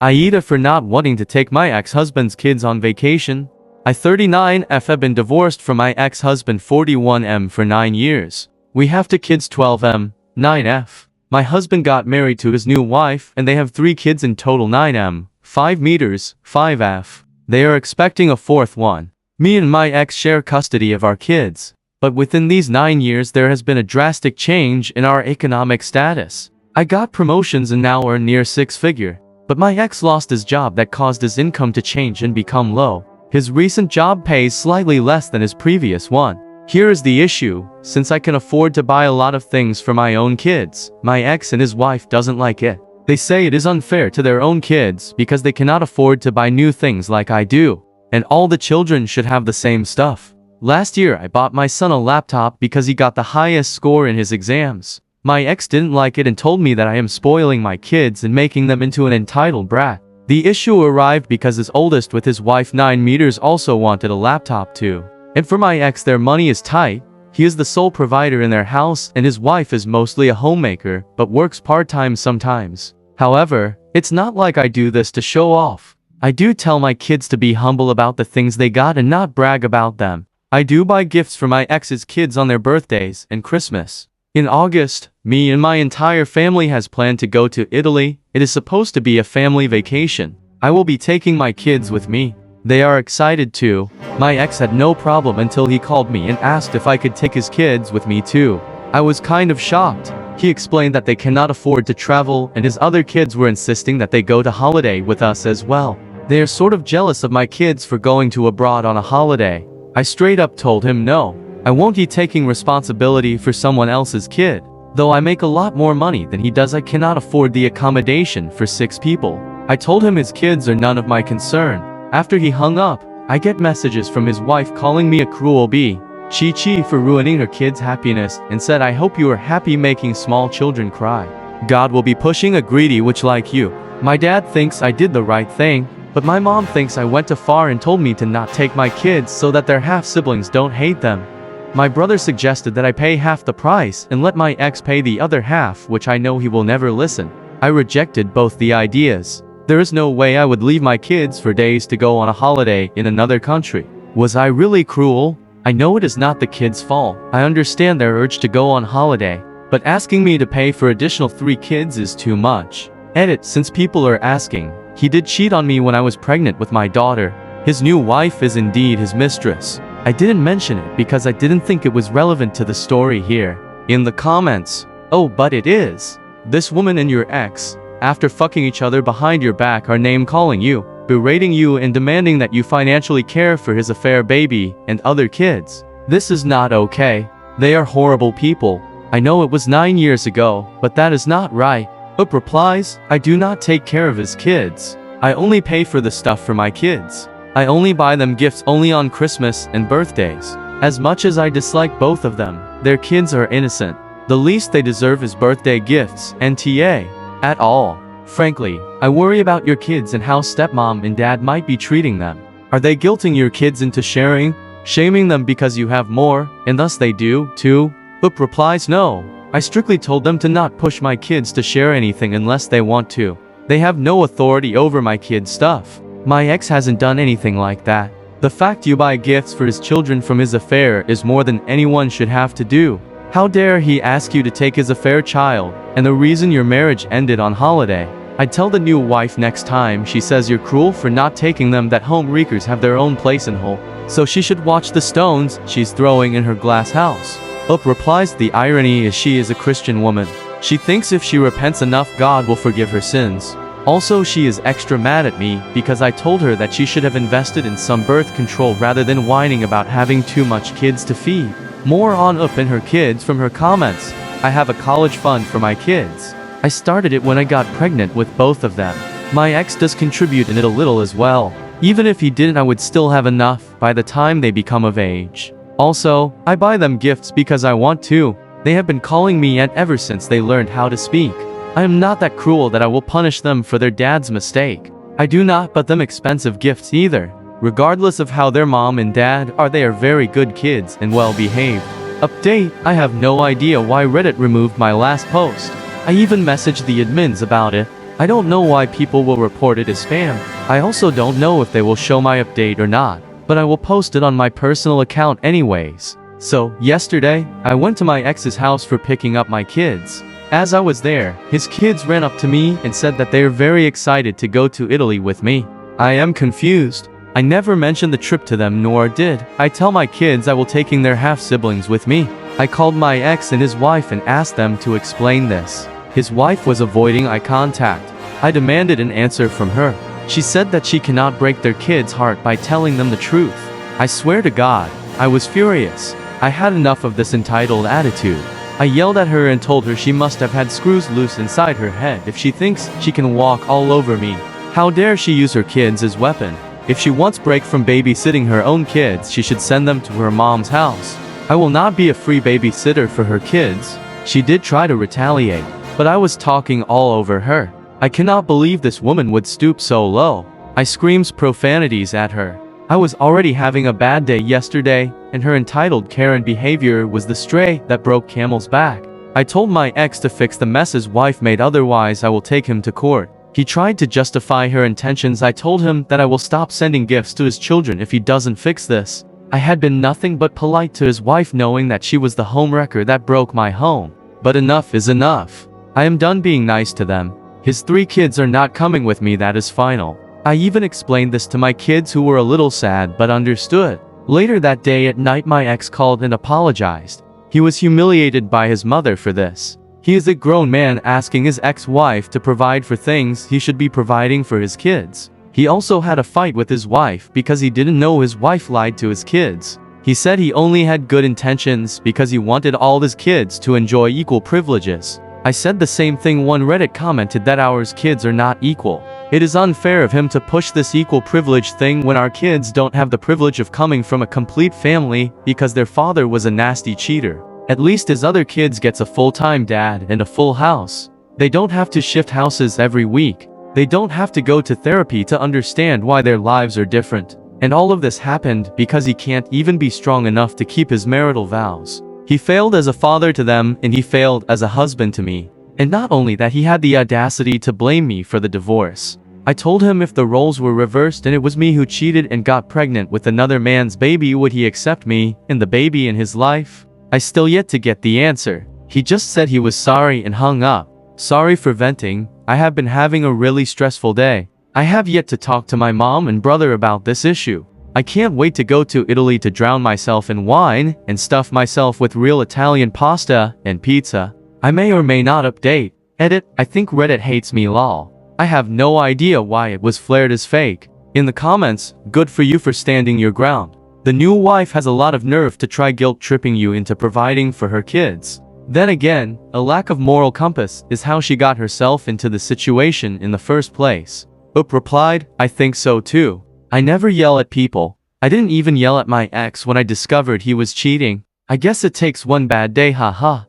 Aita for not wanting to take my ex-husband's kids on vacation. I 39F have been divorced from my ex-husband 41M for 9 years. We have 2 kids 12M, 9F. My husband got married to his new wife and they have 3 kids in total 9M, 5 meters, 5F. They are expecting a 4th one. Me and my ex share custody of our kids. But within these 9 years there has been a drastic change in our economic status. I got promotions and now earn near 6-figure. But my ex lost his job that caused his income to change and become low. His recent job pays slightly less than his previous one. Here is the issue: since I can afford to buy a lot of things for my own kids, my ex and his wife doesn't like it. They say it is unfair to their own kids because they cannot afford to buy new things like I do. And all the children should have the same stuff. Last year I bought my son a laptop because he got the highest score in his exams. My ex didn't like it and told me that I am spoiling my kids and making them into an entitled brat. The issue arrived because his oldest with his wife 9 meters also wanted a laptop too. And for my ex their money is tight. He is the sole provider in their house and his wife is mostly a homemaker but works part-time sometimes. However, it's not like I do this to show off. I do tell my kids to be humble about the things they got and not brag about them. I do buy gifts for my ex's kids on their birthdays and Christmas. In August, me and my entire family has planned to go to Italy. It is supposed to be a family vacation. I will be taking my kids with me. They are excited too. My ex had no problem until he called me and asked if I could take his kids with me too. I was kind of shocked. He explained that they cannot afford to travel and his other kids were insisting that they go to holiday with us as well. They are sort of jealous of my kids for going to abroad on a holiday. I straight up told him no. I won't be taking responsibility for someone else's kid. Though I make a lot more money than he does, I cannot afford the accommodation for 6 people. I told him his kids are none of my concern. After he hung up, I get messages from his wife calling me a cruel bee, Chi for ruining her kids' happiness, and said I hope you are happy making small children cry. God will be pushing a greedy witch like you. My dad thinks I did the right thing, but my mom thinks I went too far and told me to not take my kids so that their half-siblings don't hate them. My brother suggested that I pay half the price and let my ex pay the other half, which I know he will never listen. I rejected both the ideas. There is no way I would leave my kids for days to go on a holiday in another country. Was I really cruel? I know it is not the kids' fault. I understand their urge to go on holiday, but asking me to pay for additional 3 kids is too much. Edit: since people are asking, he did cheat on me when I was pregnant with my daughter. His new wife is indeed his mistress. I didn't mention it because I didn't think it was relevant to the story here. In the comments, oh but it is. This woman and your ex, after fucking each other behind your back, are name-calling you, berating you and demanding that you financially care for his affair baby and other kids. This is not okay. They are horrible people. I know it was 9 years ago, but that is not right. Up replies, I do not take care of his kids. I only pay for the stuff for my kids. I only buy them gifts only on Christmas and birthdays. As much as I dislike both of them, their kids are innocent. The least they deserve is birthday gifts, NTA. At all. Frankly, I worry about your kids and how stepmom and dad might be treating them. Are they guilting your kids into sharing? Shaming them because you have more, and thus they do, too? Up replies, no. I strictly told them to not push my kids to share anything unless they want to. They have no authority over my kids' stuff. My ex hasn't done anything like that. The fact you buy gifts for his children from his affair is more than anyone should have to do. How dare he ask you to take his affair child, and the reason your marriage ended on holiday? I'd tell the new wife next time she says you're cruel for not taking them that homewreckers have their own place in hole, so she should watch the stones she's throwing in her glass house. Up replies, the irony is she is a Christian woman. She thinks if she repents enough God will forgive her sins. Also, she is extra mad at me because I told her that she should have invested in some birth control rather than whining about having too much kids to feed. More on Up and her kids from her comments. I have a college fund for my kids. I started it when I got pregnant with both of them. My ex does contribute in it a little as well. Even if he didn't, I would still have enough by the time they become of age. Also, I buy them gifts because I want to. They have been calling me Aunt ever since they learned how to speak. I am not that cruel that I will punish them for their dad's mistake. I do not buy them expensive gifts either. Regardless of how their mom and dad are, they are very good kids and well behaved. Update: I have no idea why Reddit removed my last post. I even messaged the admins about it. I don't know why people will report it as spam. I also don't know if they will show my update or not, but I will post it on my personal account anyways. So, yesterday, I went to my ex's house for picking up my kids. As I was there, his kids ran up to me and said that they are very excited to go to Italy with me. I am confused. I never mentioned the trip to them, nor did I tell my kids I will taking their half-siblings with me. I called my ex and his wife and asked them to explain this. His wife was avoiding eye contact. I demanded an answer from her. She said that she cannot break their kids' heart by telling them the truth. I swear to God, I was furious. I had enough of this entitled attitude. I yelled at her and told her she must have had screws loose inside her head if she thinks she can walk all over me. How dare she use her kids as weapon? If she wants break from babysitting her own kids, she should send them to her mom's house. I will not be a free babysitter for her kids. She did try to retaliate, but I was talking all over her. I cannot believe this woman would stoop so low. I screamed profanities at her. I was already having a bad day yesterday, and her entitled Karen behavior was the straw that broke camel's back. I told my ex to fix the mess his wife made, otherwise I will take him to court. He tried to justify her intentions. I told him that I will stop sending gifts to his children if he doesn't fix this. I had been nothing but polite to his wife, knowing that she was the homewrecker that broke my home. But enough is enough. I am done being nice to them. His 3 kids are not coming with me, that is final. I even explained this to my kids, who were a little sad but understood. Later that day at night, my ex called and apologized. He was humiliated by his mother for this. He is a grown man asking his ex-wife to provide for things he should be providing for his kids. He also had a fight with his wife because he didn't know his wife lied to his kids. He said he only had good intentions because he wanted all his kids to enjoy equal privileges. I said the same thing. One Reddit commented that our kids are not equal. It is unfair of him to push this equal privilege thing when our kids don't have the privilege of coming from a complete family because their father was a nasty cheater. At least his other kids gets a full-time dad and a full house. They don't have to shift houses every week. They don't have to go to therapy to understand why their lives are different. And all of this happened because he can't even be strong enough to keep his marital vows. He failed as a father to them, and he failed as a husband to me. And not only that, he had the audacity to blame me for the divorce. I told him if the roles were reversed and it was me who cheated and got pregnant with another man's baby, would he accept me and the baby in his life? I still yet to get the answer. He just said he was sorry and hung up. Sorry for venting. I have been having a really stressful day. I have yet to talk to my mom and brother about this issue. I can't wait to go to Italy to drown myself in wine and stuff myself with real Italian pasta and pizza. I may or may not update. Edit, I think Reddit hates me lol. I have no idea why it was flared as fake. In the comments, good for you for standing your ground. The new wife has a lot of nerve to try guilt-tripping you into providing for her kids. Then again, a lack of moral compass is how she got herself into the situation in the first place. Oop replied, I think so too. I never yell at people. I didn't even yell at my ex when I discovered he was cheating. I guess it takes one bad day, haha.